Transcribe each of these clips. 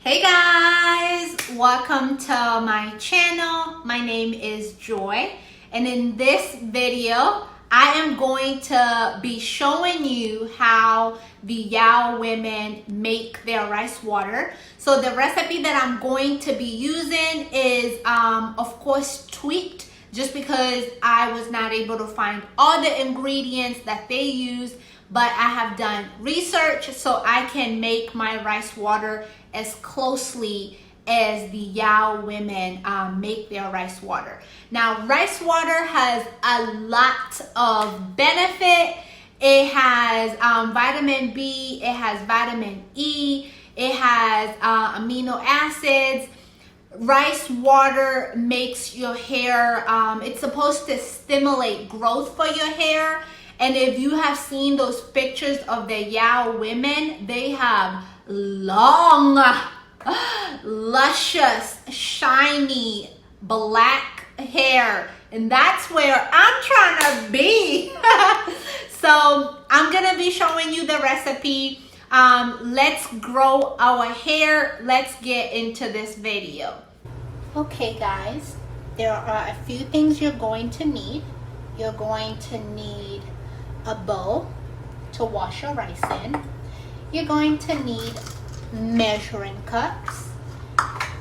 Hey guys, welcome to my channel. My name is Joy, and in this video I am going to be showing you how the Yao women make their rice water. So the recipe that I'm going to be using is of course tweaked, just because I was not able to find all the ingredients that they use, but I have done research so I can make my rice water as closely as the Yao women make their rice water. Now, rice water has a lot of benefit. It has vitamin B, it has vitamin E, it has amino acids. Rice water makes your hair, it's supposed to stimulate growth for your hair. And if you have seen those pictures of the Yao women, they have long, luscious, shiny, black hair. And that's where I'm trying to be. So I'm going to be showing you the recipe. Let's grow our hair. Let's get into this video. Okay guys, there are a few things you're going to need. You're going to need a bowl to wash your rice in. You're going to need measuring cups.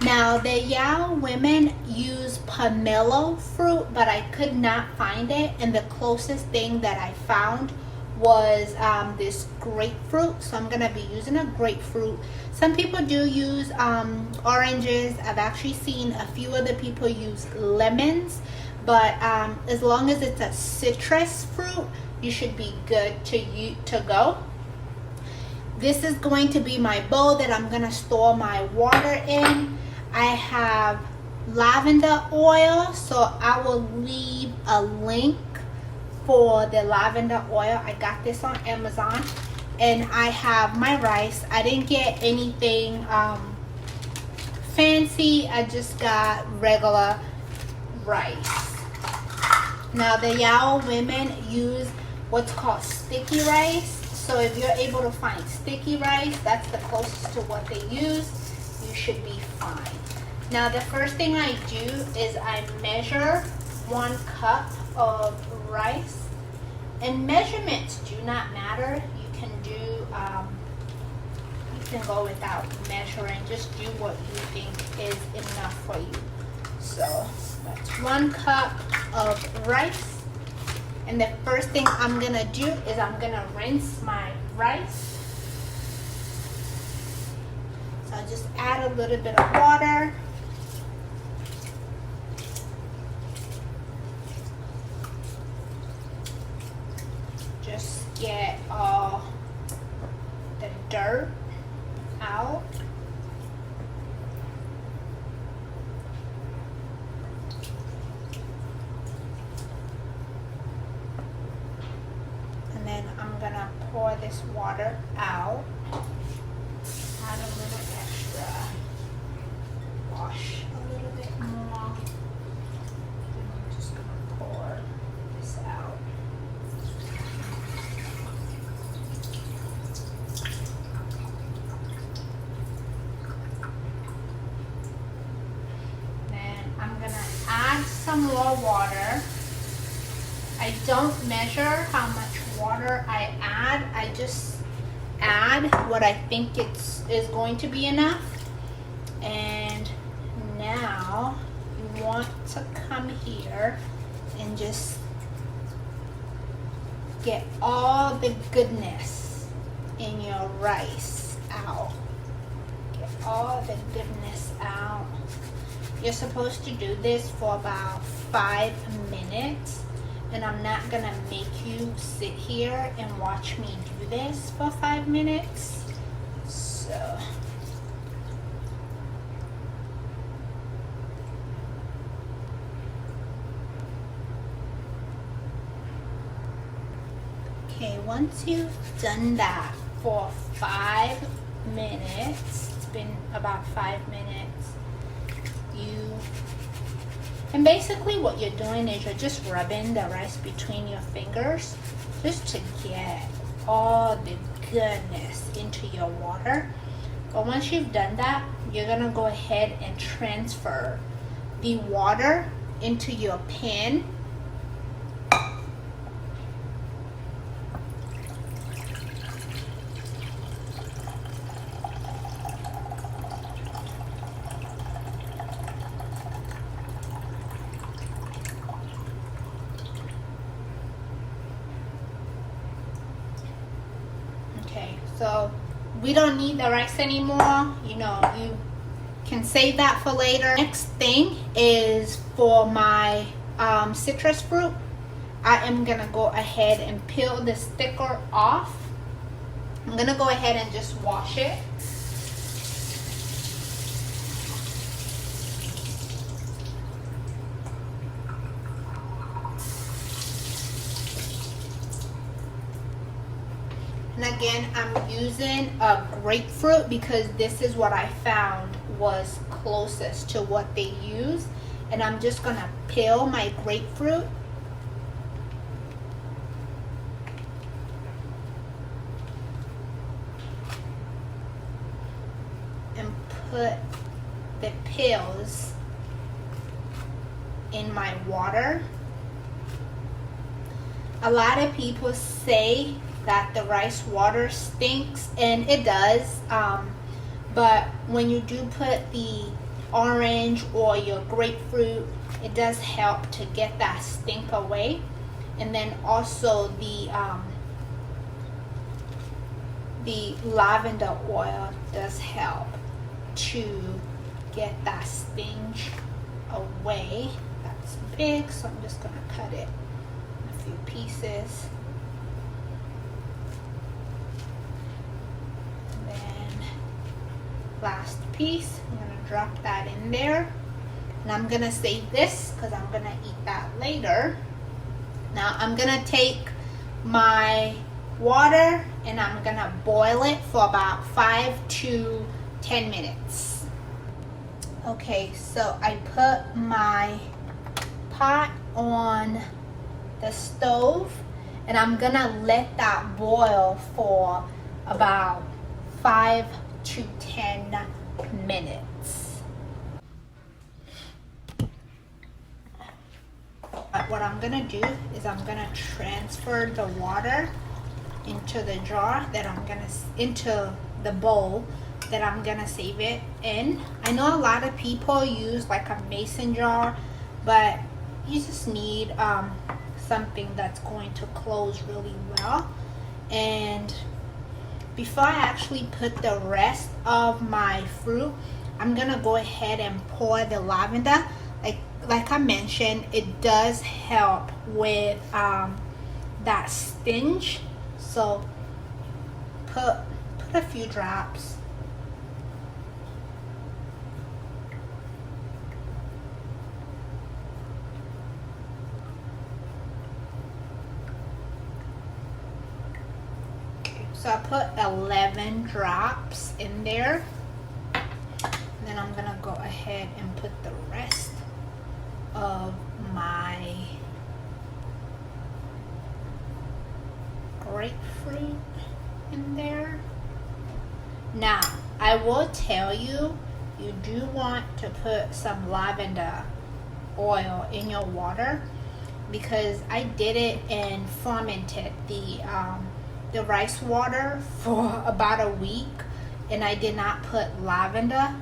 Now the Yao women use pomelo fruit, but I could not find it, and the closest thing that I found was this grapefruit, so I'm gonna be using a grapefruit. Some people do use oranges. I've actually seen a few other people use lemons, but as long as it's a citrus fruit, you should be good to go. This is going to be my bowl that I'm gonna store my water in. I have lavender oil, so I will leave a link for the lavender oil. I got this on Amazon. And I have my rice. I didn't get anything fancy. I just got regular rice. Now the Yao women use what's called sticky rice. So if you're able to find sticky rice, that's the closest to what they use. You should be fine. Now the first thing I do is I measure 1 cup of rice. And measurements do not matter. You can do, you can go without measuring. Just do what you think is enough for you. So that's 1 cup of rice. And the first thing I'm gonna do is I'm gonna rinse my rice. So I'll just add a little bit of water. Just get all the dirt out. And then I'm gonna pour this water out. Add a little extra. Wash a little bit more. And I'm just gonna pour this out. I'm gonna add some more water. I don't measure how much water I add. I just add what I think is going to be enough. And now you want to come here and just get all the goodness in your rice out. Get all the goodness out. You're supposed to do this for about 5 minutes, and I'm not gonna make you sit here and watch me do this for 5 minutes. So okay, once you've done that for 5 minutes, it's been about 5 minutes, and basically what you're doing is you're just rubbing the rice between your fingers just to get all the goodness into your water. But once you've done that, you're gonna go ahead and transfer the water into your pan. Okay, so we don't need the rice anymore. You know, you can save that for later. Next thing is for my citrus fruit. I am gonna go ahead and peel the sticker off. I'm gonna go ahead and just wash it. And again, I'm using a grapefruit because this is what I found was closest to what they use. And I'm just gonna peel my grapefruit. And put the peels in my water. A lot of people say that the rice water stinks, and it does, but when you do put the orange or your grapefruit, it does help to get that stink away. And then also the lavender oil does help to get that stench away. That's big, so I'm just gonna cut it in a few pieces. Last piece, I'm gonna drop that in there, and I'm gonna save this because I'm gonna eat that later. Now I'm gonna take my water and I'm gonna boil it for about 5 to 10 minutes. Okay, so I put my pot on the stove and I'm gonna let that boil for about 5 to 10 minutes. What I'm gonna do is I'm gonna transfer the water into the jar that I'm gonna, into the bowl that I'm gonna save it in. I know a lot of people use like a mason jar, but you just need something that's going to close really well. And before I actually put the rest of my fruit, I'm gonna go ahead and pour the lavender. Like I mentioned, it does help with that stench. So put a few drops. So I put 11 drops in there. And then I'm gonna go ahead and put the rest of my grapefruit in there. Now, I will tell you, you do want to put some lavender oil in your water, because I did it and fermented the rice water for about a week, and I did not put lavender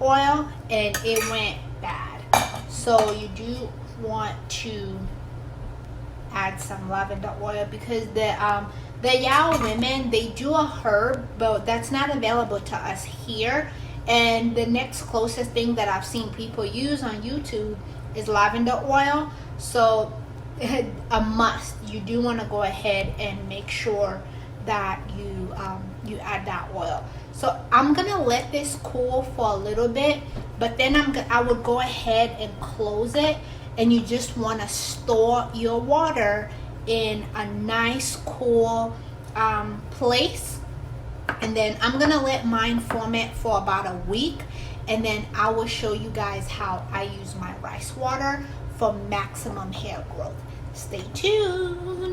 oil and it went bad. So you do want to add some lavender oil, because the Yao women, they do a herb, but that's not available to us here. And the next closest thing that I've seen people use on YouTube is lavender oil. So a must. You do want to go ahead and make sure that you add that oil. So I'm gonna let this cool for a little bit, but then I would go ahead and close it, and you just want to store your water in a nice cool place. And then I'm gonna let mine ferment for about a week, and then I will show you guys how I use my rice water for maximum hair growth. Stay tuned.